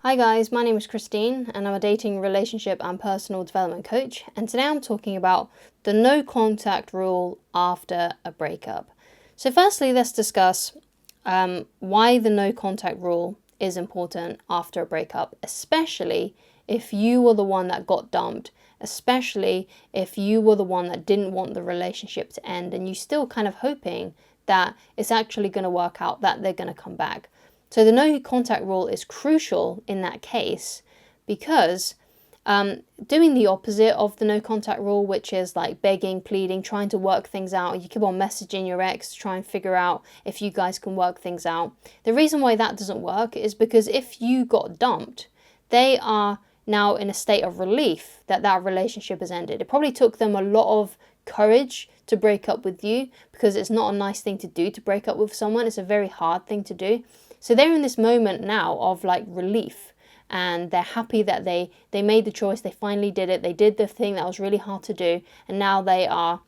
Hi guys, my name is Christine and I'm a dating, relationship and personal development coach, and today I'm talking about the no contact rule after a breakup. So firstly, let's discuss why the no contact rule is important after a breakup, especially if you were the one that got dumped, especially if you were the one that didn't want the relationship to end and you're still kind of hoping that it's actually going to work out, that they're going to come back. So the no contact rule is crucial in that case because doing the opposite of the no contact rule, which is like begging, pleading, trying to work things out, you keep on messaging your ex to try and figure out if you guys can work things out. The reason why that doesn't work is because if you got dumped, they are now in a state of relief that that relationship has ended. It probably took them a lot of courage to break up with you because it's not a nice thing to do to break up with someone. It's a very hard thing to do. So they're in this moment now of like relief, and they're happy that they made the choice, they finally did it, they did the thing that was really hard to do, and now they are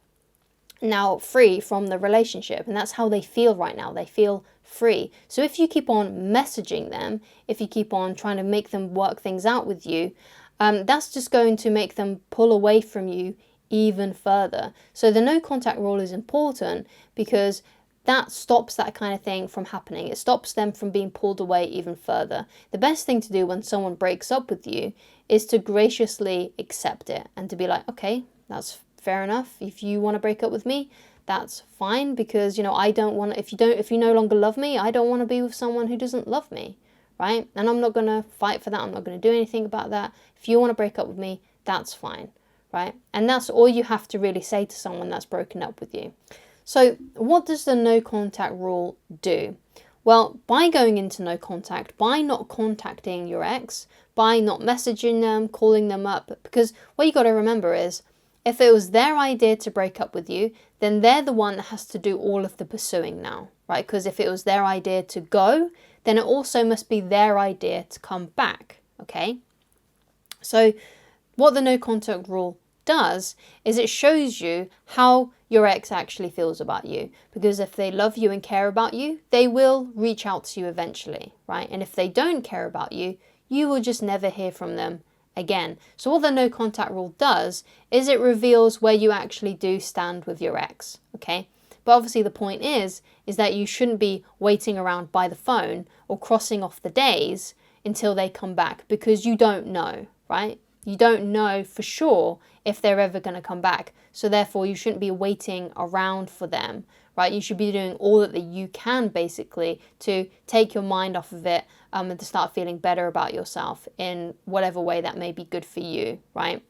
now free from the relationship, and that's how they feel right now. They feel free. So if you keep on messaging them, if you keep on trying to make them work things out with you, that's just going to make them pull away from you even further. So the no contact rule is important because that stops that kind of thing from happening. It stops them from being pulled away even further. The best thing to do when someone breaks up with you is to graciously accept it and to be like, okay, that's fair enough. If you want to break up with me, that's fine, because I don't want to, if you no longer love me, I don't want to be with someone who doesn't love me, right? And I'm not going to fight for that. I'm not going to do anything about that. If you want to break up with me, that's fine, right? And that's all you have to really say to someone that's broken up with you. So what does the no contact rule do? Well, by going into no contact, by not contacting your ex, by not messaging them, calling them up, because what you got to remember is, if it was their idea to break up with you, then they're the one that has to do all of the pursuing now, right? Because if it was their idea to go, then it also must be their idea to come back, okay? So what the no contact rule does is it shows you how your ex actually feels about you, because if they love you and care about you, they will reach out to you eventually, right? And if they don't care about you, you will just never hear from them again. So what the no contact rule does is it reveals where you actually do stand with your ex, okay? But obviously the point is that you shouldn't be waiting around by the phone or crossing off the days until they come back, because you don't know, right? You don't know for sure if they're ever going to come back. So therefore, you shouldn't be waiting around for them, right? You should be doing all that you can basically to take your mind off of it and to start feeling better about yourself in whatever way that may be good for you, right?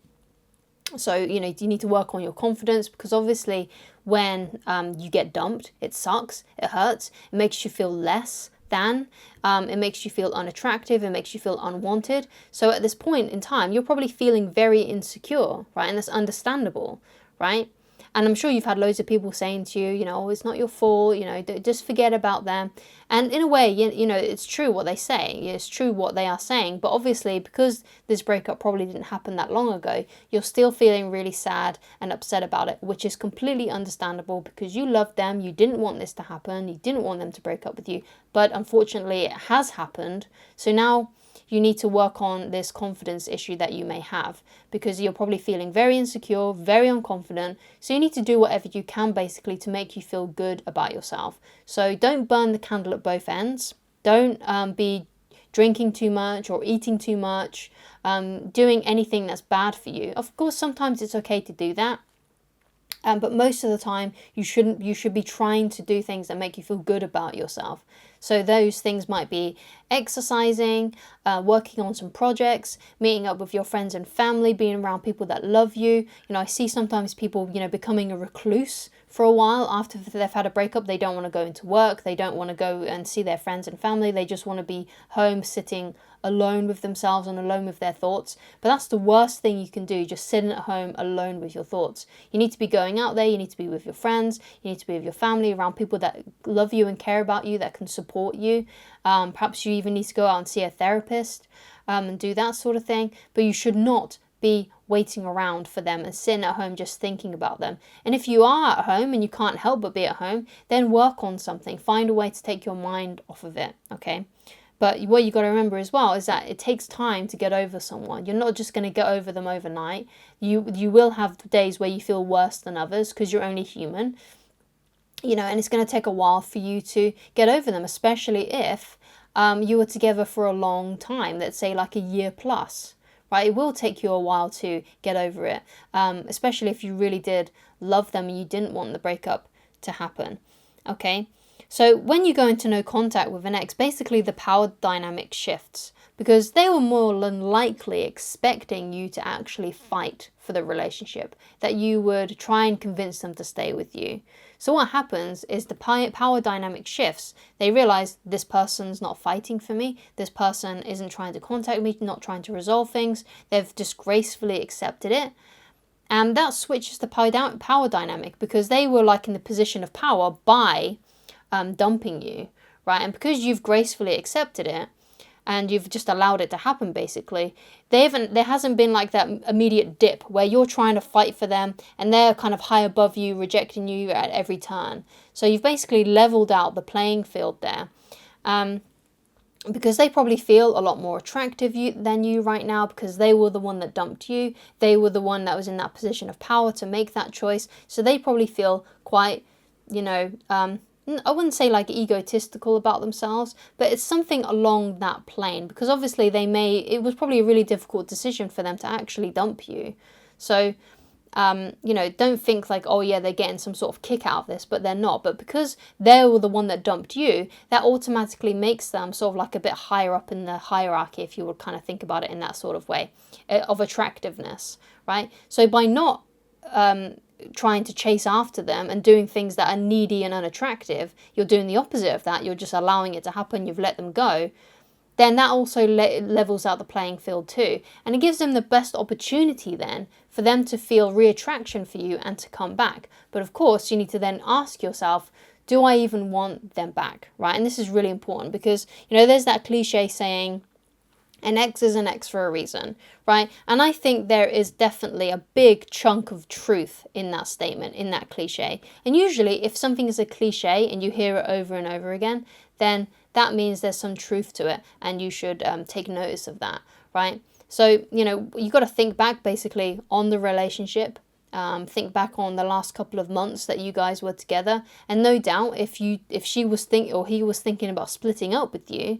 So, you need to work on your confidence, because obviously when you get dumped, it sucks, it hurts, it makes you feel less than, it makes you feel unattractive, it makes you feel unwanted. So at this point in time, you're probably feeling very insecure, right? And that's understandable, right? And I'm sure you've had loads of people saying to you, oh, it's not your fault, just forget about them. And in a way, it's true what they say. It's true what they are saying. But obviously, because this breakup probably didn't happen that long ago, you're still feeling really sad and upset about it, which is completely understandable, because you loved them. You didn't want this to happen. You didn't want them to break up with you. But unfortunately, it has happened. So now you need to work on this confidence issue that you may have, because you're probably feeling very insecure, very unconfident. So you need to do whatever you can basically to make you feel good about yourself. So don't burn the candle at both ends. Don't be drinking too much or eating too much, doing anything that's bad for you. Of course, sometimes it's okay to do that. But most of the time, you should be trying to do things that make you feel good about yourself. So those things might be exercising, working on some projects, meeting up with your friends and family, being around people that love you. I see sometimes people, becoming a recluse for a while after they've had a breakup. They don't want to go into work. They don't want to go and see their friends and family. They just want to be home sitting alone with themselves and alone with their thoughts. But that's the worst thing you can do, just sitting at home alone with your thoughts. You need to be going out there. You need to be with your friends. You need to be with your family, around people that love you and care about you, that can support you. Perhaps you even need to go out and see a therapist and do that sort of thing. But you should not be waiting around for them and sitting at home just thinking about them. And if you are at home and you can't help but be at home, then work on something. Find a way to take your mind off of it, okay? But what you got to remember as well is that it takes time to get over someone. You're not just going to get over them overnight. You will have days where you feel worse than others because you're only human. And it's going to take a while for you to get over them, especially if you were together for a long time, let's say like a year plus, right? It will take you a while to get over it, especially if you really did love them and you didn't want the breakup to happen, okay? So when you go into no contact with an ex, basically the power dynamic shifts because they were more than likely expecting you to actually fight for the relationship, that you would try and convince them to stay with you. So what happens is the power dynamic shifts. They realize this person's not fighting for me. This person isn't trying to contact me, not trying to resolve things. They've just gracefully accepted it. And that switches the power dynamic because they were like in the position of power by dumping you, right? And because you've gracefully accepted it and you've just allowed it to happen, basically, there hasn't been like that immediate dip where you're trying to fight for them and they're kind of high above you, rejecting you at every turn. So you've basically leveled out the playing field there. Because they probably feel a lot more attractive than you right now because they were the one that dumped you. They were the one that was in that position of power to make that choice. So they probably feel quite, I wouldn't say like egotistical about themselves, but it's something along that plane because obviously it was probably a really difficult decision for them to actually dump you. So, don't think like, oh yeah, they're getting some sort of kick out of this, but they're not. But because they were the one that dumped you, that automatically makes them sort of like a bit higher up in the hierarchy, if you would kind of think about it in that sort of way, of attractiveness, right? So by not trying to chase after them and doing things that are needy and unattractive, you're doing the opposite of that. You're just allowing it to happen. You've let them go. Then that also levels out the playing field too. And it gives them the best opportunity then for them to feel reattraction for you and to come back. But of course, you need to then ask yourself, do I even want them back, right? And this is really important because, there's that cliche saying, an ex is an ex for a reason, right? And I think there is definitely a big chunk of truth in that statement, in that cliche. And usually if something is a cliche and you hear it over and over again, then that means there's some truth to it and you should take notice of that, right? So, you got to think back basically on the relationship. Think back on the last couple of months that you guys were together. And no doubt if he was thinking about splitting up with you,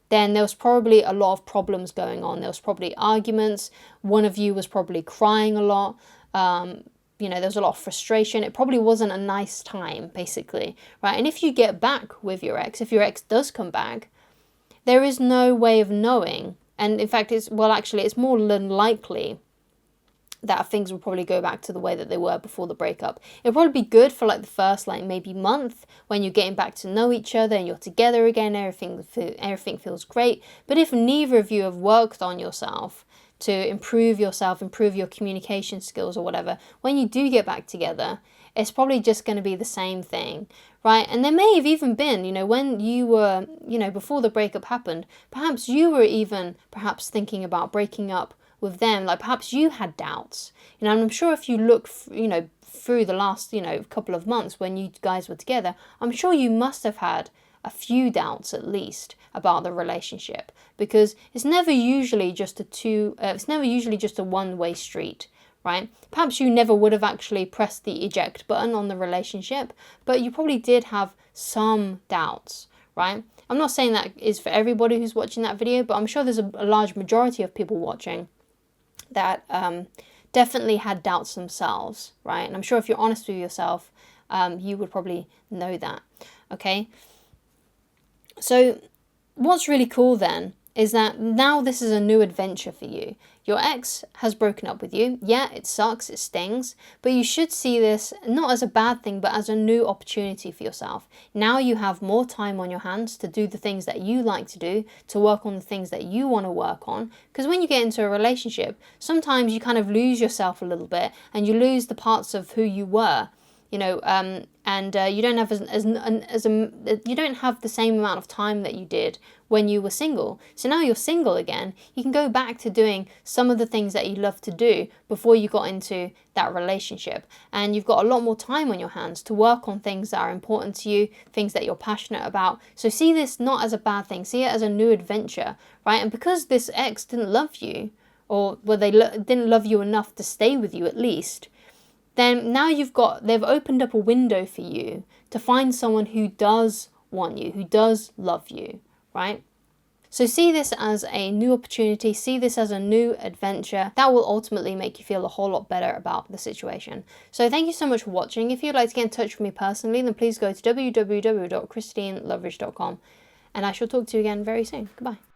then there was probably a lot of problems going on. There was probably arguments. One of you was probably crying a lot. There was a lot of frustration. It probably wasn't a nice time, basically, right? And if you get back with your ex, if your ex does come back, there is no way of knowing. And in fact, it's more than likely that things will probably go back to the way that they were before the breakup. It'll probably be good for like the first maybe month when you're getting back to know each other and you're together again, everything feels great. But if neither of you have worked on yourself to improve your communication skills or whatever, when you do get back together, it's probably just going to be the same thing, right? And there may have even been, when you were, before the breakup happened, perhaps you were even thinking about breaking up with them, like perhaps you had doubts, and I'm sure if you look, through the last, couple of months when you guys were together, I'm sure you must have had a few doubts at least about the relationship, because it's never usually just a one-way street, right? Perhaps you never would have actually pressed the eject button on the relationship, but you probably did have some doubts, right? I'm not saying that is for everybody who's watching that video, but I'm sure there's a large majority of people watching that definitely had doubts themselves, right? And I'm sure if you're honest with yourself, you would probably know that, okay? So what's really cool then is that now this is a new adventure for you. Your ex has broken up with you. Yeah, it sucks, it stings, but you should see this not as a bad thing, but as a new opportunity for yourself. Now you have more time on your hands to do the things that you like to do, to work on the things that you want to work on. Because when you get into a relationship, sometimes you kind of lose yourself a little bit and you lose the parts of who you were. and you don't have you don't have the same amount of time that you did when you were single. So now you're single again, you can go back to doing some of the things that you loved to do before you got into that relationship, and you've got a lot more time on your hands to work on things that are important to you, things that you're passionate about. So see this not as a bad thing, see it as a new adventure, right? And because this ex didn't love you, or didn't love you enough to stay with you at least, then now they've opened up a window for you to find someone who does want you, who does love you, right? So see this as a new opportunity, see this as a new adventure that will ultimately make you feel a whole lot better about the situation. So thank you so much for watching. If you'd like to get in touch with me personally, then please go to www.christineloveridge.com, and I shall talk to you again very soon. Goodbye.